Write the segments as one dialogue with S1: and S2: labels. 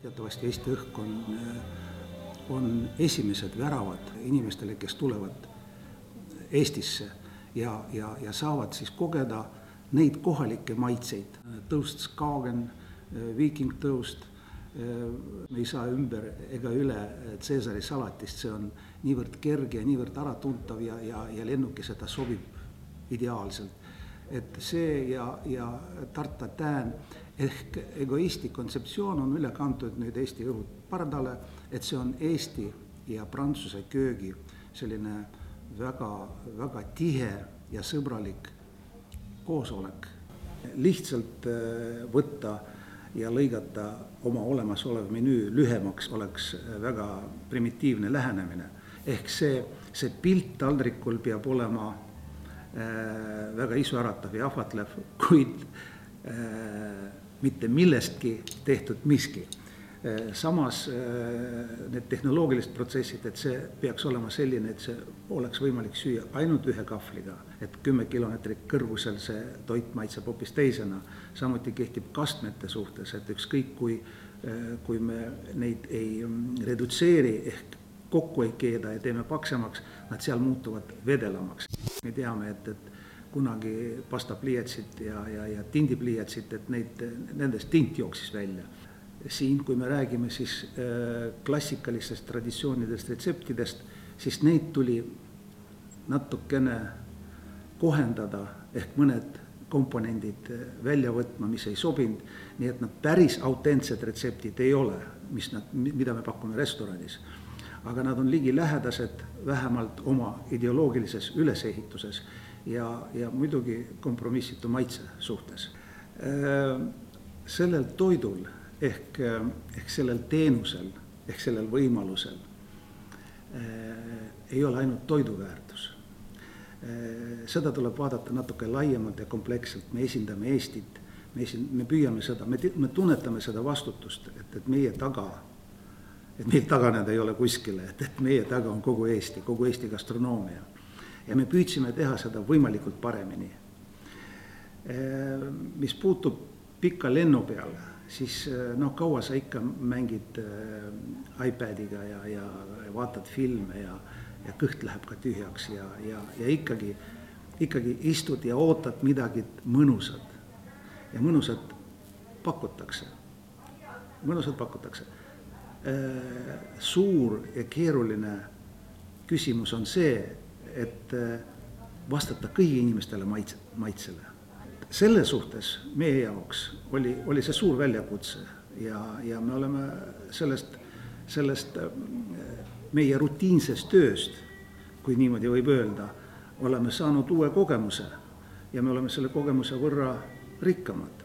S1: Teatavasti Eesti õhk on esimesed väravad inimestele, kes tulevad Eestisse ja saavad siis kogeda neid kohalikke maitseid. Tõust Skagen, Viiking tõust, me ei saa ümber ega üle Caesari salatist, see on niivõrd kerge ja niivõrd äratuntav ja lennukisse ta sobib ideaalselt. Et see ja tarta tään ehk egoisti kontseptsioon on üle kantud nüüd Eesti õhupardale, et see on Eesti ja Prantsuse köögi selline väga tihe ja sõbralik koosolek. Lihtsalt võtta ja lõigata oma olemasolev menüü lühemaks oleks väga primitiivne lähenemine. Ehk see pilt taldrikul peab olema väga isuäratav ja ahvatlev, kuid mitte millestki tehtud miski. Samas need tehnoloogilised protsessid, et see peaks olema selline, et see oleks võimalik süüa ainult ühe kahvliga, et 10 kilomeetrit kõrgusel see toit maitseb hoopis teisena. Samuti kehtib kastmete suhtes, et ükskõik kui me neid ei redutseeri ehk kokku ei keeda ja teeme paksemaks, nad seal muutuvad vedelamaks. Me teame, et kunagi pastapliiatsid ja tindipliiatsid, et nendest tint jooksis välja. Siin, kui me räägime siis klassikalistest traditsioonidest, retseptidest, siis neid tuli natukene kohendada ehk mõned komponendid välja võtma, mis ei sobinud, nii et nad päris autentsed retseptid ei ole, mida me pakume restoranis. Aga nad on ligi lähedased vähemalt oma ideoloogilises ülesehituses ja muidugi kompromissitu maitse suhtes. Sellel toidul ehk sellel teenusel, ehk sellel võimalusel ei ole ainult toiduväärtus. Seda tuleb vaadata natuke laiemalt ja kompleksselt. Me esindame Eestit, me püüame seda, me tunnetame seda vastutust, et meie taga, et meil taganeda ei ole kuskile, et meie taga on kogu Eesti gastronoomia. Ja me püüdsime teha seda võimalikult paremini. Mis puutub pikka lennu peale, siis kaua sa ikka mängid iPadiga ja vaatad filme ja kõht läheb ka tühjaks ja ikkagi istud ja ootad midagi mõnusat. Ja mõnusat pakutakse. Suur ja keeruline küsimus on see, et vastata kõigi inimestele maitsele. Selle suhtes meie jaoks oli see suur väljakutse ja me oleme sellest meie rutiinsest tööst, kui niimoodi võib öelda, oleme saanud uue kogemuse ja me oleme selle kogemuse võrra rikkamad.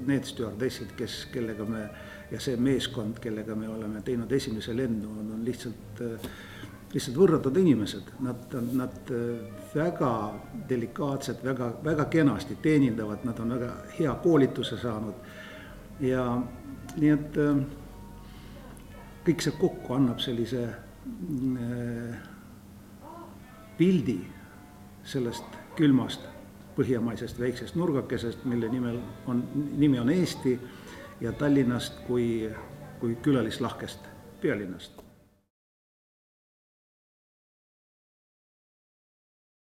S1: Need stjuardessid, kellega me ja see meeskond, kellega me oleme teinud esimese lennu, on lihtsalt võrratud inimesed. Nad väga delikaatsed, väga kenasti teenindavad, nad on väga hea koolituse saanud. Ja nii et kõik see kokku annab sellise pildi sellest külmast põhjamaisest väiksest nurgakesest, mille nimi on Eesti ja Tallinnast kui külalislahkest pealinnast.